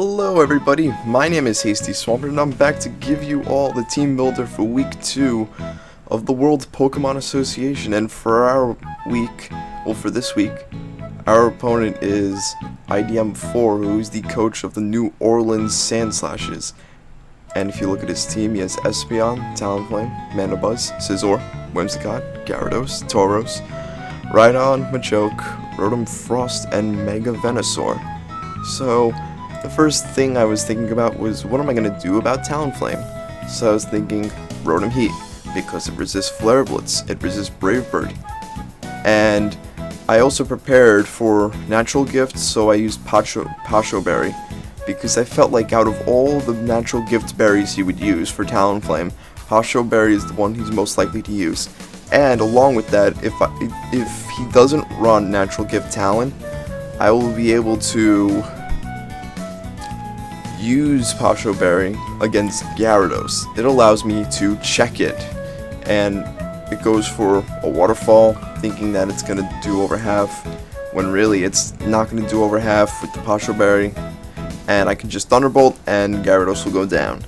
Hello everybody, my name is Hasty Swamper and I'm back to give you all the team builder for week 2 of the World Pokemon Association. And for our week, well for this week, our opponent is IDM4, who's the coach of the New Orleans Sandslashes. And if you look at his team, he has Espeon, Talonflame, Mandibuzz, Scizor, Whimsicott, Gyarados, Tauros, Rhydon, Machoke, Rotom Frost, and Mega Venusaur. So the first thing I was thinking about was, what am I going to do about Talonflame? So I was thinking Rotom Heat, because it resists Flare Blitz, it resists Brave Bird. And I also prepared for Natural Gift, so I used Pasho Berry, because I felt like out of all the Natural Gift berries he would use for Talonflame, Pasho Berry is the one he's most likely to use. And along with that, if he doesn't run Natural Gift Talon, I will be able to use Pasho Berry against Gyarados. It allows me to check it, and it goes for a Waterfall, thinking that it's going to do over half, when really it's not going to do over half with the Pasho Berry, and I can just Thunderbolt and Gyarados will go down.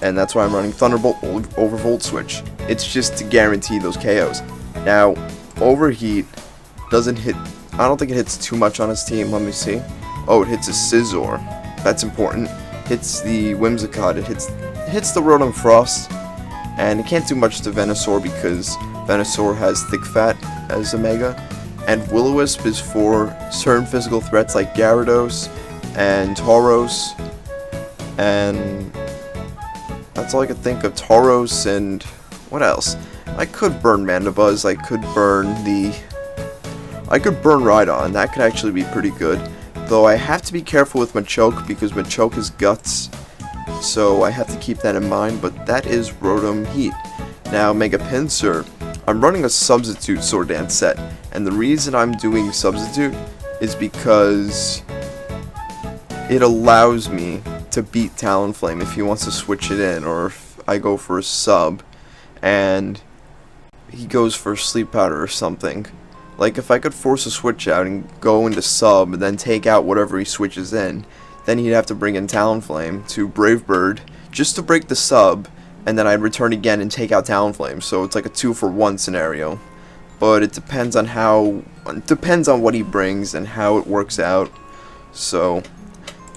And that's why I'm running Thunderbolt over Volt Switch. It's just to guarantee those KOs. Now, Overheat doesn't hit, I don't think it hits too much on his team. Let me see. Oh, it hits a Scizor. That's important. Hits the Whimsicott. It hits the Rotom Frost. And it can't do much to Venusaur because Venusaur has Thick Fat as a Mega. And Will-O-Wisp is for certain physical threats like Gyarados and Tauros. And that's all I could think of. Tauros and what else? I could burn Mandibuzz. I could burn Rhydon. That could actually be pretty good. Though I have to be careful with Machoke because Machoke is Guts. So I have to keep that in mind, but that is Rotom Heat. Now Mega Pinsir, I'm running a Substitute Sword Dance set. And the reason I'm doing Substitute is because it allows me to beat Talonflame if he wants to switch it in, or if I go for a sub and he goes for Sleep Powder or something. Like, if I could force a switch out and go into sub and then take out whatever he switches in, then he'd have to bring in Talonflame to Brave Bird just to break the sub, and then I'd return again and take out Talonflame. So it's like a 2-for-1 scenario. But it depends on what he brings and how it works out. So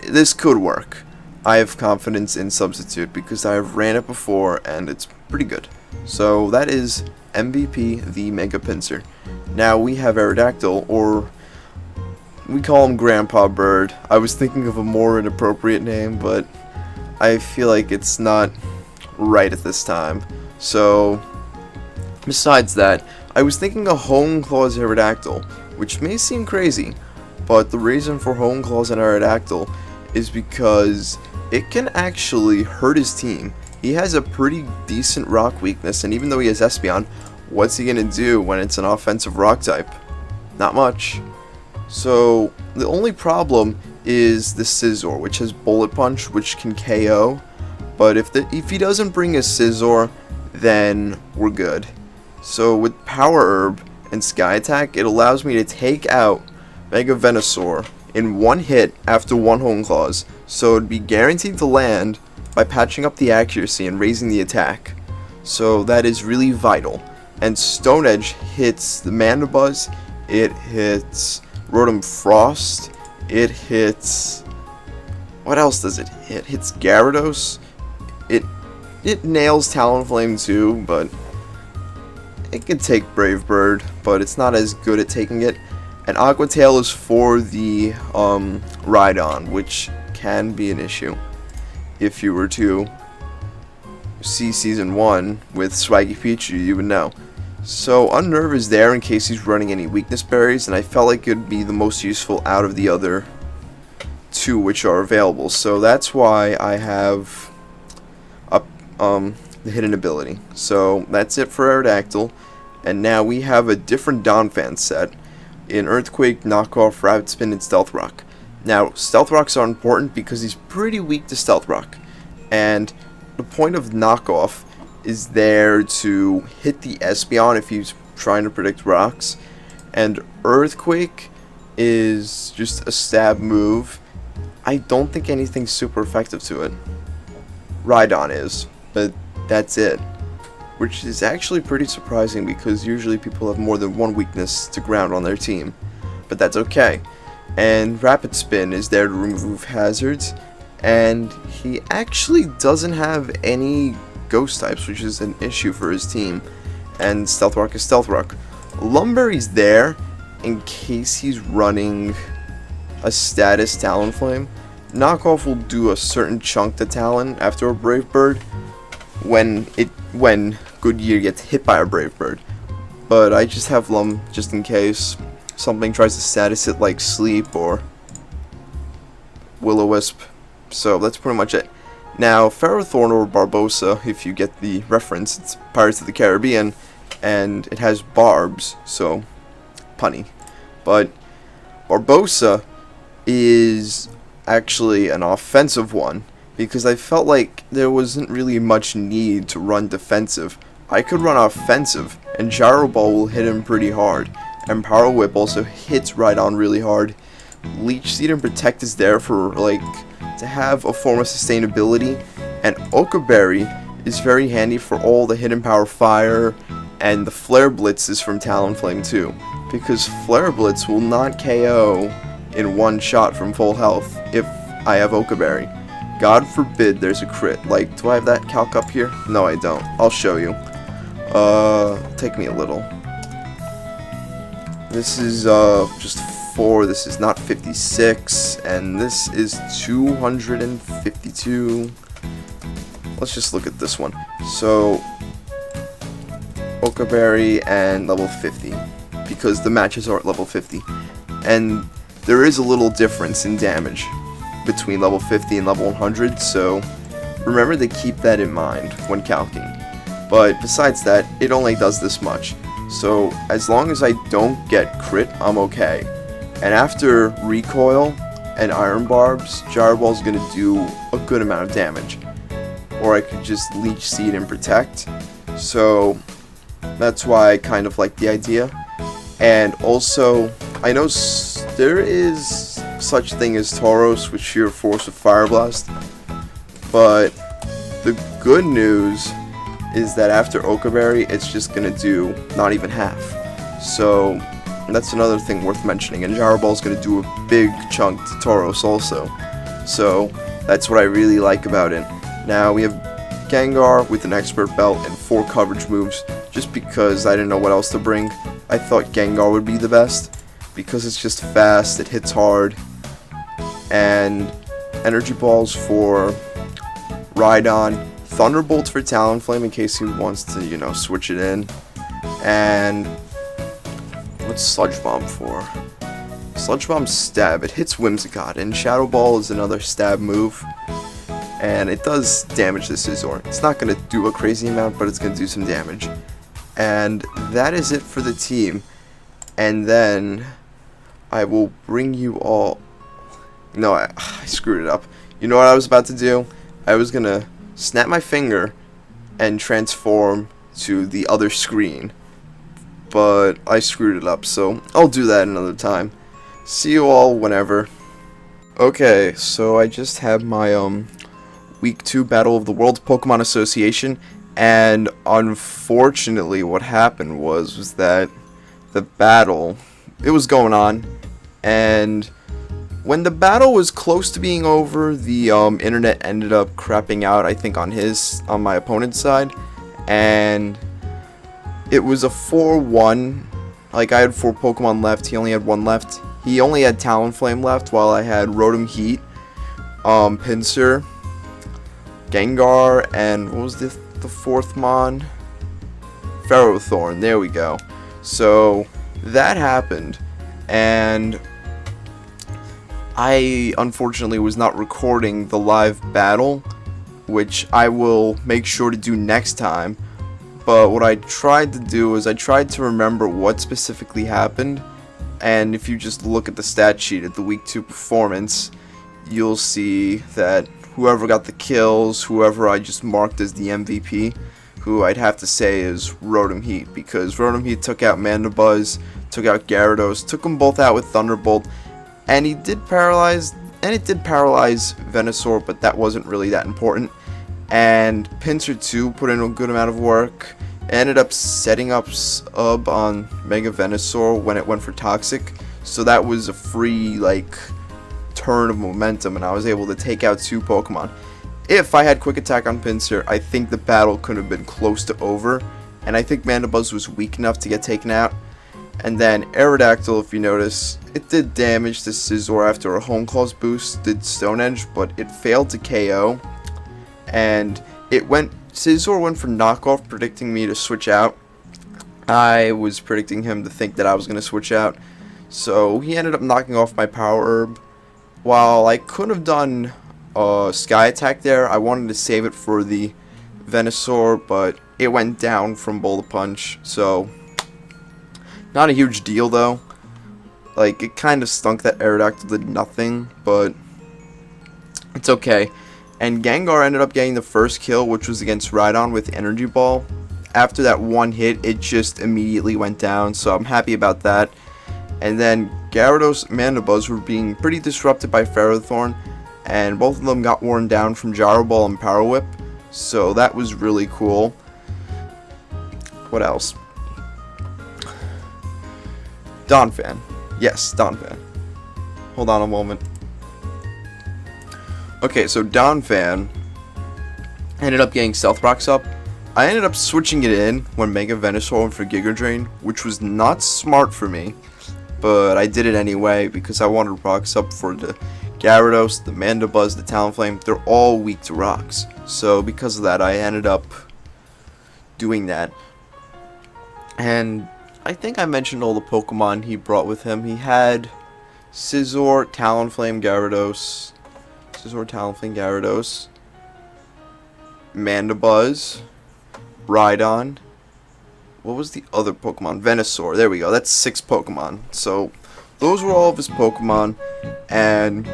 this could work. I have confidence in Substitute because I have ran it before and it's pretty good. So that is MVP the Mega Pinsir. Now we have Aerodactyl, or we call him Grandpa Bird. I was thinking of a more inappropriate name, but I feel like it's not right at this time. So besides that, I was thinking of Hone Claws Aerodactyl, which may seem crazy, but the reason for Hone Claws and Aerodactyl is because it can actually hurt his team. He has a pretty decent rock weakness, and even though he has Espeon, what's he gonna do when it's an offensive rock type? Not much. So the only problem is the Scizor, which has Bullet Punch, which can KO. But if he doesn't bring a Scizor, then we're good. So with Power Herb and Sky Attack, it allows me to take out Mega Venusaur in one hit after one Hone Claws. So it'd be guaranteed to land by patching up the accuracy and raising the attack. So that is really vital. And Stone Edge hits the Mandibuzz, it hits Rotom Frost, it hits... what else does it hit? It hits Gyarados, it nails Talonflame too, but it can take Brave Bird, but it's not as good at taking it. And Aqua Tail is for the Rhydon, which can be an issue if you were to see Season 1 with Swaggy Pichu, you would know. So Unnerve is there in case he's running any weakness berries, and I felt like it would be the most useful out of the other two which are available. So that's why I have up the hidden ability. So that's it for Aerodactyl. And now we have a different Donphan set in Earthquake, Knockoff, Rapid Spin, and Stealth Rock. Now, Stealth Rocks are important because he's pretty weak to Stealth Rock. And the point of Knockoff is there to hit the Espeon if he's trying to predict rocks. And Earthquake is just a stab move I don't think anything's super effective to it. Rhydon is, but that's it. Which is actually pretty surprising because usually people have more than one weakness to ground on their team. But that's okay. And Rapid Spin is there to remove hazards, and he actually doesn't have any ghost types, which is an issue for his team. And Stealth Rock is Stealth Rock. Lumberry's there in case he's running a status Talonflame. Knockoff will do a certain chunk to Talon after a Brave Bird when Goodyear gets hit by a Brave Bird. But I just have Lum just in case something tries to status it like Sleep or Will-O-Wisp. So that's pretty much it. Now, Ferrothorn or Barbossa, if you get the reference, it's Pirates of the Caribbean, and it has barbs, so punny. But Barbossa is actually an offensive one, because I felt like there wasn't really much need to run defensive. I could run offensive, and Gyro Ball will hit him pretty hard, and Power Whip also hits Rhydon really hard. Leech Seed and Protect is there for, like, to have a form of sustainability, and Oka Berry is very handy for all the hidden power fire, and the Flare Blitzes from Talonflame too, because Flare Blitz will not KO in one shot from full health if I have Oka Berry. God forbid there's a crit. Like, do I have that calc up here? No, I don't. I'll show you. Take me a little. This is just 4, this is not 56, and this is 252. Let's just look at this one. So, Oka Berry and level 50, because the matches are at level 50. And there is a little difference in damage between level 50 and level 100, so remember to keep that in mind when calcing. But besides that, it only does this much. So as long as I don't get crit, I'm okay. And after Recoil and Iron Barbs, Gyro Ball's gonna do a good amount of damage. Or I could just Leech Seed and Protect. So that's why I kind of like the idea. And also, I know there is such thing as Tauros with sheer force of Fire Blast. But the good news is that after Oka Berry, it's just gonna do not even half. So that's another thing worth mentioning. And Gyro Ball's gonna do a big chunk to Tauros also. So that's what I really like about it. Now we have Gengar with an Expert Belt and 4 coverage moves, just because I didn't know what else to bring. I thought Gengar would be the best, because it's just fast, it hits hard, and Energy Balls for Rhydon, Thunderbolt for Talonflame in case he wants to, you know, switch it in, and what's Sludge Bomb for? Sludge Bomb's Stab, it hits Whimsicott, and Shadow Ball is another stab move, and it does damage to Scizor. It's not going to do a crazy amount, but it's going to do some damage. And that is it for the team. And then I will bring you all... No, I screwed it up. You know what I was about to do? I was going to snap my finger and transform to the other screen. But I screwed it up, so I'll do that another time. See you all whenever. Okay, so I just had my Week 2 Battle of the World Pokemon Association, and unfortunately what happened was that the battle, it was going on, and when the battle was close to being over, the internet ended up crapping out, I think on my opponent's side, and it was a 4-1, like I had 4 Pokemon left, he only had 1 left. He only had Talonflame left, while I had Rotom Heat, Pinsir, Gengar, and what was the 4th Mon? Ferrothorn, there we go. So that happened, and I unfortunately was not recording the live battle, which I will make sure to do next time. But what I tried to do is I tried to remember what specifically happened, and if you just look at the stat sheet at the Week 2 performance, you'll see that whoever got the kills, whoever I just marked as the MVP, who I'd have to say is Rotom Heat, because Rotom Heat took out Mandibuzz, took out Gyarados, took them both out with Thunderbolt, and he did paralyze and it did paralyze Venusaur, but that wasn't really that important. And Pinsir 2 put in a good amount of work. Ended up setting up sub on Mega Venusaur when it went for Toxic, so that was a free like turn of momentum, and I was able to take out 2 Pokemon. If I had Quick Attack on Pinsir, I think the battle could have been close to over, and I think Mandibuzz was weak enough to get taken out. And then Aerodactyl, if you notice, it did damage to Scizor after a Home Claws boost, did Stone Edge, but it failed to KO. And Scizor went for knockoff, predicting me to switch out. I was predicting him to think that I was going to switch out. So he ended up knocking off my Power Herb. While I could have done Sky Attack there, I wanted to save it for the Venusaur, but it went down from Boulder Punch. So not a huge deal though. Like, it kind of stunk that Aerodactyl did nothing, but it's okay. And Gengar ended up getting the first kill, which was against Rhydon with Energy Ball. After that one hit, it just immediately went down, so I'm happy about that. And then Gyarados and Mandibuzz were being pretty disrupted by Ferrothorn, and both of them got worn down from Gyro Ball and Power Whip, so that was really cool. What else? Donphan. Yes, Donphan. Hold on a moment. Okay, so Donphan ended up getting Stealth Rocks up. I ended up switching it in when Mega Venusaur went for Giga Drain, which was not smart for me, but I did it anyway because I wanted rocks up for the Gyarados, the Mandibuzz, the Talonflame. They're all weak to rocks, so because of that I ended up doing that. And I think I mentioned all the Pokemon he brought with him. He had Scizor, Talonflame, Gyarados, Mandibuzz, Rhydon. What was the other Pokemon? Venusaur. There we go. That's 6 Pokemon. So those were all of his Pokemon. And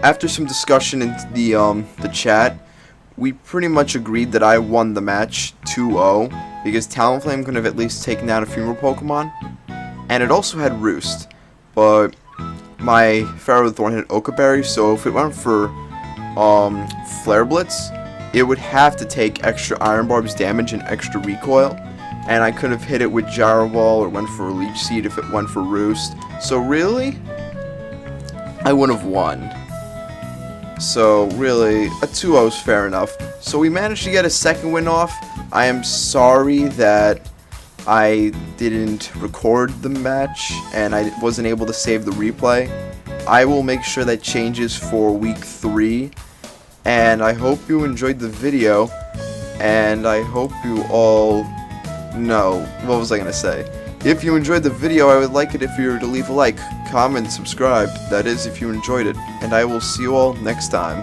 after some discussion in the chat, we pretty much agreed that I won the match 2-0 because Talonflame could have at least taken down a few more Pokemon, and it also had Roost. But my Ferrothorn had Okaberry, so if it went for Flare Blitz, it would have to take extra Iron Barb's damage and extra recoil, and I could have hit it with Gyro Ball or went for a Leech Seed if it went for Roost. So really, I would have won. So really, a 2-0 is fair enough. So we managed to get a second win off. I am sorry that I didn't record the match and I wasn't able to save the replay. I will make sure that changes for week 3. And I hope you enjoyed the video. And I hope you all know, what was I going to say? If you enjoyed the video, I would like it if you were to leave a like, comment, subscribe. That is, if you enjoyed it. And I will see you all next time.